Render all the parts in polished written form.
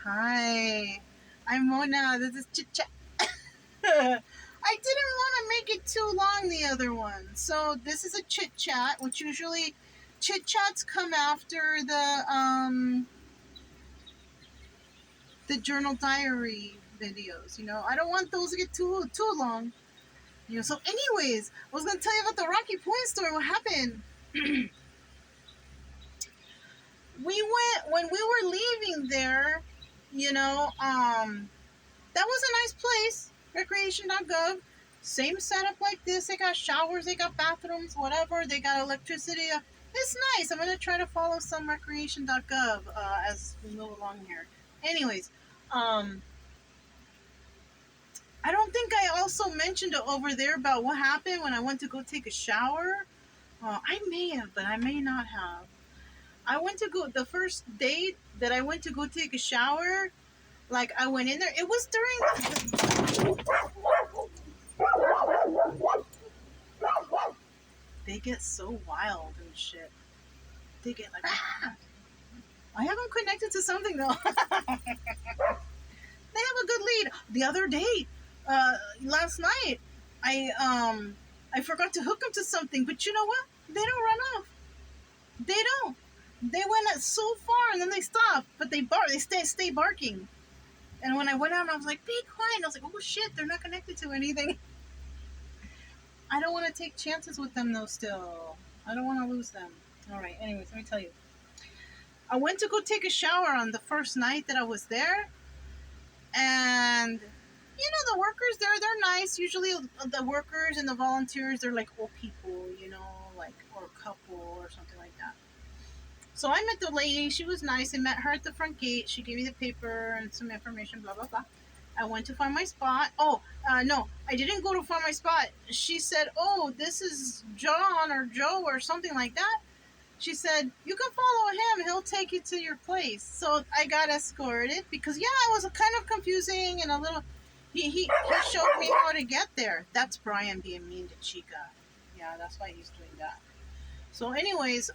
Hi, I'm Mona. This is Chit Chat. I didn't want to make it too long, the other one. So this is a Chit Chat, which usually Chit Chats come after the journal diary videos. I don't want those to get too long. So anyways, I was gonna tell you about the Rocky Point story. What happened? We went when we were leaving there. That was a nice place. Recreation.gov. Same setup like this. They got showers, they got bathrooms, whatever. They got electricity. It's nice. I'm going to try to follow some recreation.gov as we move along here. Anyways, I don't think I also mentioned over there about what happened when I went to go take a shower. I may have, but I may not have. I went to go, the first date that I went to go take a shower, like I went in there. It was during they get so wild and shit. They get like, ah! I have them connected to something though. They have a good lead. The other day, last night, I forgot to hook them to something. But you know what? They don't run off. They don't. They went so far and then they stop. But they bark. They stay barking. And when I went out, I was like, be quiet. I was like, oh shit, they're not connected to anything. I don't want to take chances with them though. Still, I don't want to lose them. All right. Anyways, let me tell you. I went to go take a shower on the first night that I was there, and the workers there, they're nice. Usually, the workers and the volunteers, they're like old people, like or a couple or something like that. So I met the lady. She was nice. I met her at the front gate. She gave me the paper and some information. Blah blah blah. I went to find my spot. Oh, no, I didn't go to find my spot. She said, "Oh, this is John or Joe or something like that." She said, "You can follow him. He'll take you to your place." So I got escorted because, it was kind of confusing and a little. He showed me how to get there. That's Brian being mean to Chica. Yeah, that's why he's doing that. So, anyways,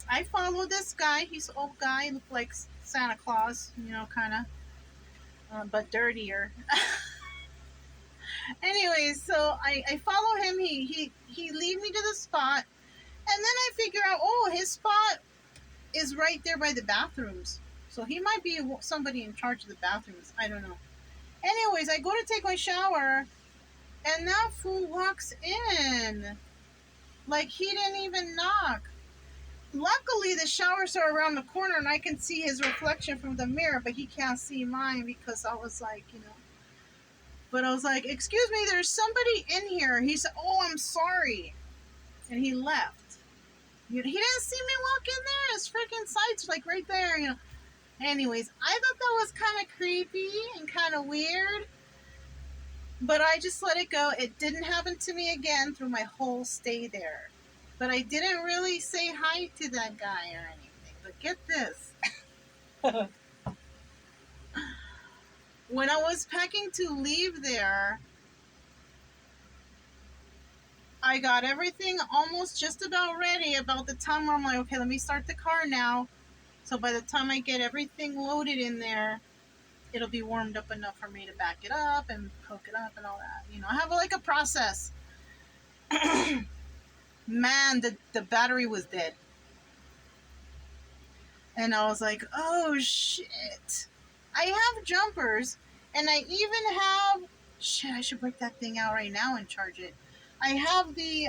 I followed this guy. He's an old guy, looked like Santa Claus, kind of, but dirtier. Anyways, so I follow him. He lead me to the spot. And then I figure out, his spot is right there by the bathrooms. So he might be somebody in charge of the bathrooms. I don't know. Anyways, I go to take my shower, and that fool walks in. Like he didn't even knock. Luckily, the showers are around the corner, and I can see his reflection from the mirror, but he can't see mine because I was like, But I was like, excuse me, there's somebody in here. He said, oh, I'm sorry. And he left. He didn't see me walk in there. His freaking sight's like right there, Anyways, I thought that was kind of creepy and kind of weird. But I just let it go. It didn't happen to me again through my whole stay there. But I didn't really say hi to that guy or anything. But get this. When I was packing to leave there, I got everything almost just about ready. About the time where I'm like, okay, let me start the car now. So by the time I get everything loaded in there, it'll be warmed up enough for me to back it up and hook it up and all that. I have like a process. Man, the battery was dead. And I was like, oh shit. I have jumpers, and I even have, shit, I should break that thing out right now and charge it. I have the,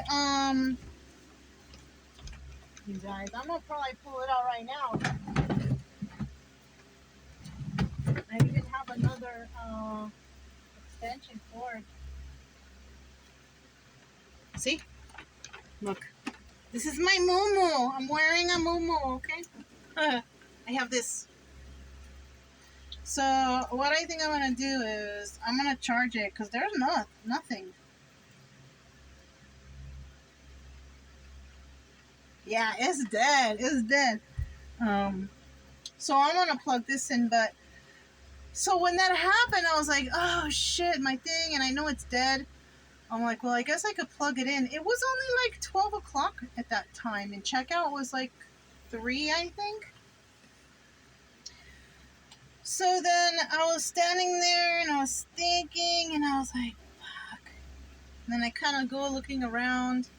you guys, I'm gonna probably pull it out right now. I even have another, extension cord. See? Look. This is my muumuu. I'm wearing a muumuu, okay? I have this. So, what I think I'm going to do is, I'm going to charge it, because there's nothing. Yeah, it's dead. It's dead. So I'm going to plug this in, but... So when that happened, I was like, oh shit, my thing, and I know it's dead. I'm like, well, I guess I could plug it in. It was only like 12 o'clock at that time, and checkout was like 3, I think. So then I was standing there and I was thinking, and I was like, fuck. And then I kind of go looking around,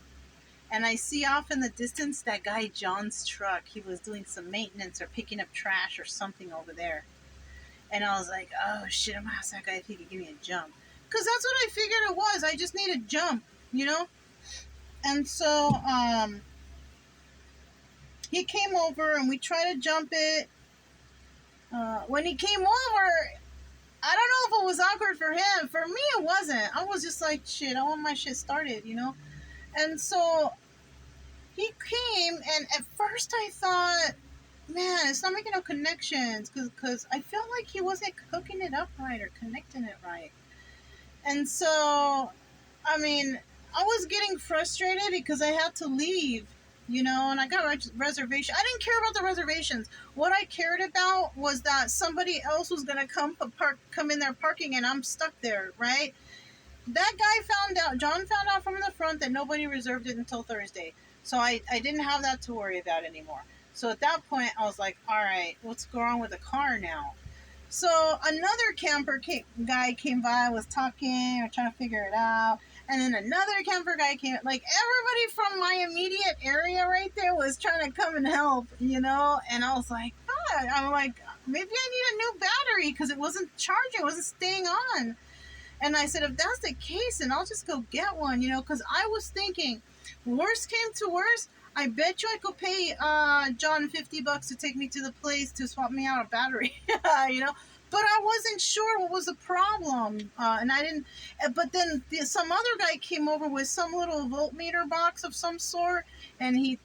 and I see off in the distance that guy John's truck. He was doing some maintenance or picking up trash or something over there. And I was like, oh shit, I'm gonna ask that guy if he could give me a jump. Because that's what I figured it was. I just need a jump, you know? And so he came over and we tried to jump it. When he came over, I don't know if it was awkward for him. For me, it wasn't. I was just like, shit, I want my shit started, you know? And so he came, and at first I thought, man, it's not making no connections because I felt like he wasn't hooking it up right or connecting it right. And so, I mean, I was getting frustrated because I had to leave, you know, and I got reservation. I didn't care about the reservations. What I cared about was that somebody else was gonna come in there parking, and I'm stuck there, right? That guy found out. John found out from the front that nobody reserved it until Thursday, so I didn't have that to worry about anymore. So at that point, I was like, all right, what's going on with the car now? So another guy came by, was talking or trying to figure it out. And then another camper guy came. Like everybody from my immediate area right there was trying to come and help, you know? And I was like, God, I'm like, maybe I need a new battery because it wasn't charging, it wasn't staying on. And I said, if that's the case, then I'll just go get one, you know? Because I was thinking, worst came to worst, I bet you I could pay John $50 to take me to the place to swap me out a battery, you know. But I wasn't sure what was the problem, and I didn't. But then some other guy came over with some little voltmeter box of some sort, and he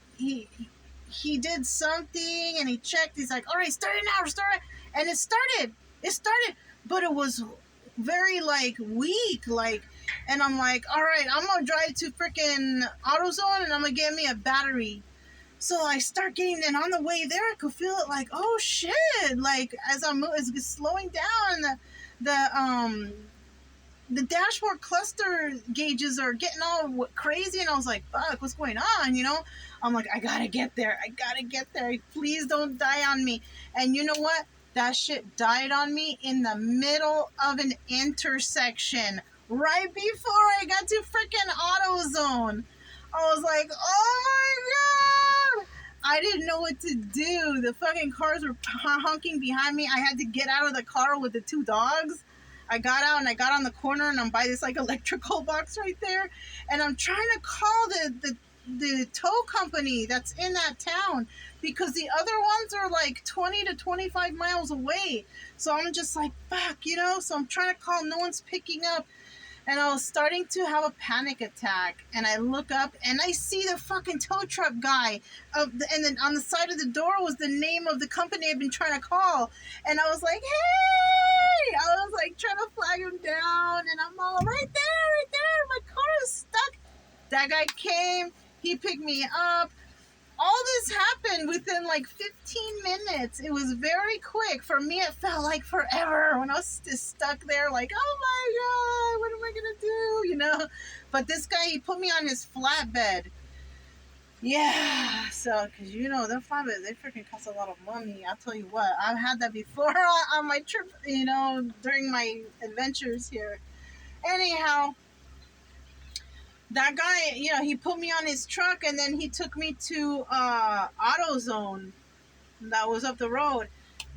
did something, and he checked. He's like, "All right, start it now, start it," and it started. It started, but it was very like weak, like. And I'm like, all right, I'm gonna drive to freaking AutoZone and I'm gonna get me a battery. So I start getting, and on the way there, I could feel it like, oh shit! Like as I'm it's slowing down, the dashboard cluster gauges are getting all crazy, and I was like, fuck, what's going on? You know, I'm like, I gotta get there. I gotta get there. Please don't die on me. And you know what? That shit died on me in the middle of an intersection right before I got to freaking AutoZone. I was like, oh my god! I didn't know what to do. The fucking cars were honking behind me. I had to get out of the car with the two dogs. I got out and I got on the corner and I'm by this like electrical box right there. And I'm trying to call the tow company that's in that town because the other ones are like 20 to 25 miles away. So I'm just like, fuck, you know? So I'm trying to call. No one's picking up. And I was starting to have a panic attack. And I look up and I see the fucking tow truck guy. And then on the side of the door was the name of the company I've been trying to call. And I was like, hey! I was like trying to flag him down. And I'm all, right there. My car is stuck. That guy came. He picked me up. All this happened within like 15 minutes. It was very quick. For me, it felt like forever when I was just stuck there like, oh my God, what am I going to do? You know? But this guy, he put me on his flatbed. Yeah, so, because you know, the flatbeds, they freaking cost a lot of money. I'll tell you what, I've had that before on my trip, you know, during my adventures here. Anyhow, that guy, you know, he put me on his truck and then he took me to AutoZone that was up the road.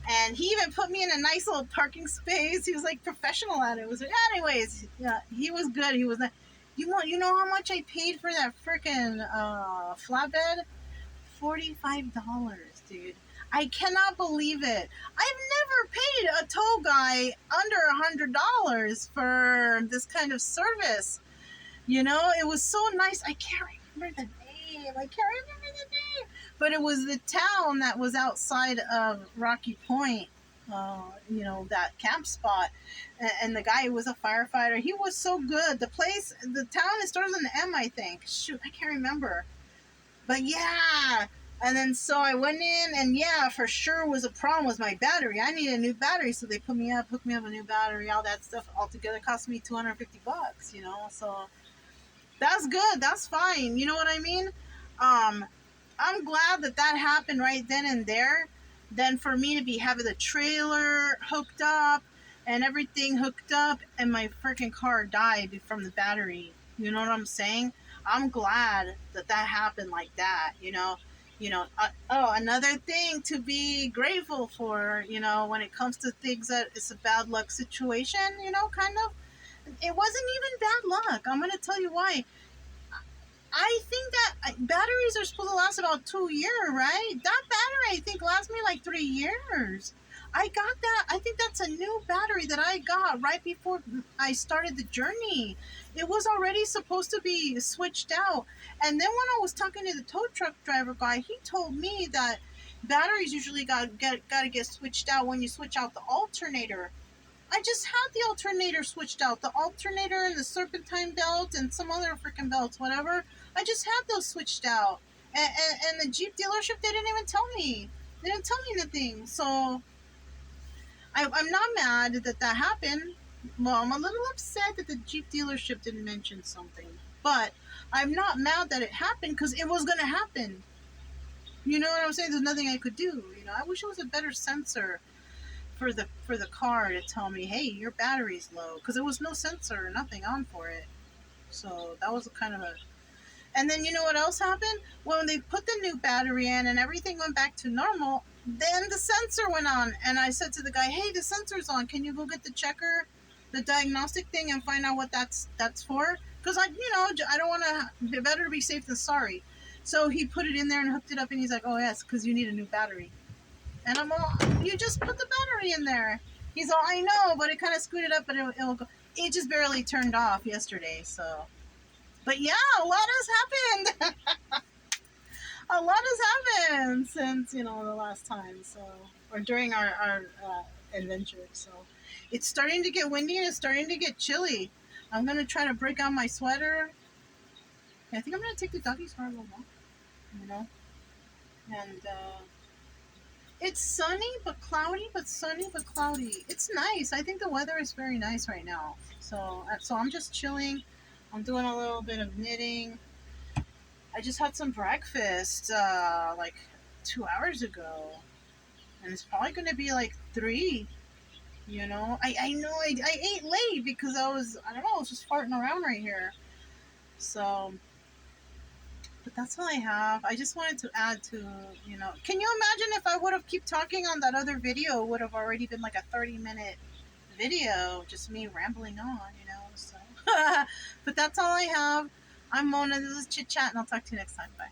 And he even put me in a nice little parking space. He was like professional at it. It was like, anyways, yeah, he was good. He was like, you know how much I paid for that freaking flatbed? $45, dude. I cannot believe it. I've never paid a tow guy under $100 for this kind of service. You know, it was so nice. I can't remember the name. But it was the town that was outside of Rocky Point, you know, that camp spot. And the guy was a firefighter. He was so good. The town, it starts with an M, I think. Shoot, I can't remember. But yeah. And then so I went in, and yeah, for sure was a problem was my battery. I needed a new battery, so they hooked me up a new battery, all that stuff altogether cost me $250, you know, so that's good. That's fine. You know what I mean? I'm glad that happened right then and there then for me to be having the trailer hooked up and everything hooked up, and my freaking car died from the battery. You know what I'm saying? I'm glad that that happened like that. Oh, another thing to be grateful for. When it comes to things that it's a bad luck situation. Kind of. It wasn't even bad luck. I'm gonna tell you why. I think that batteries are supposed to last about 2 years, right? That battery, I think, lasts me like 3 years. I got that. I think that's a new battery that I got right before I started the journey. It was already supposed to be switched out. And then when I was talking to the tow truck driver guy, he told me that batteries usually gotta get switched out when you switch out the alternator. I just had the alternator switched out. The alternator and the serpentine belt and some other freaking belts, whatever. I just had those switched out. And the Jeep dealership, they didn't even tell me. They didn't tell me anything. So I'm not mad that that happened. Well, I'm a little upset that the Jeep dealership didn't mention something. But I'm not mad that it happened because it was going to happen. You know what I'm saying? There's nothing I could do. I wish it was a better sensor for the car to tell me, hey, your battery's low, because there was no sensor or nothing on for it. So that was kind of a. And then you know what else happened? When they put the new battery in and everything went back to normal, then the sensor went on, and I said to the guy, hey, the sensor's on. Can you go get the checker, the diagnostic thing, and find out what that's for? Because I don't want to. Better to be safe than sorry. So he put it in there and hooked it up, and he's like, oh yes, because you need a new battery. And I'm all, you just put the battery in there. He's all, I know, but it kind of screwed it up, but it'll go. It just barely turned off yesterday, so. But yeah, a lot has happened. A lot has happened since, the last time, so. Or during our adventure, so. It's starting to get windy and it's starting to get chilly. I'm going to try to break out my sweater. I think I'm going to take the doggies for a little walk, And, it's sunny but cloudy, but sunny but cloudy. It's nice. I think the weather is very nice right now. So I'm just chilling. I'm doing a little bit of knitting. I just had some breakfast like 2 hours ago, and it's probably going to be like 3. I know I ate late because I don't know, I was just farting around right here. So. But that's all I have. I just wanted to add to, can you imagine if I would have kept talking on that other video? It would have already been like a 30-minute video, just me rambling on, so. But that's all I have. I'm Mona. This is Chit Chat, and I'll talk to you next time. Bye.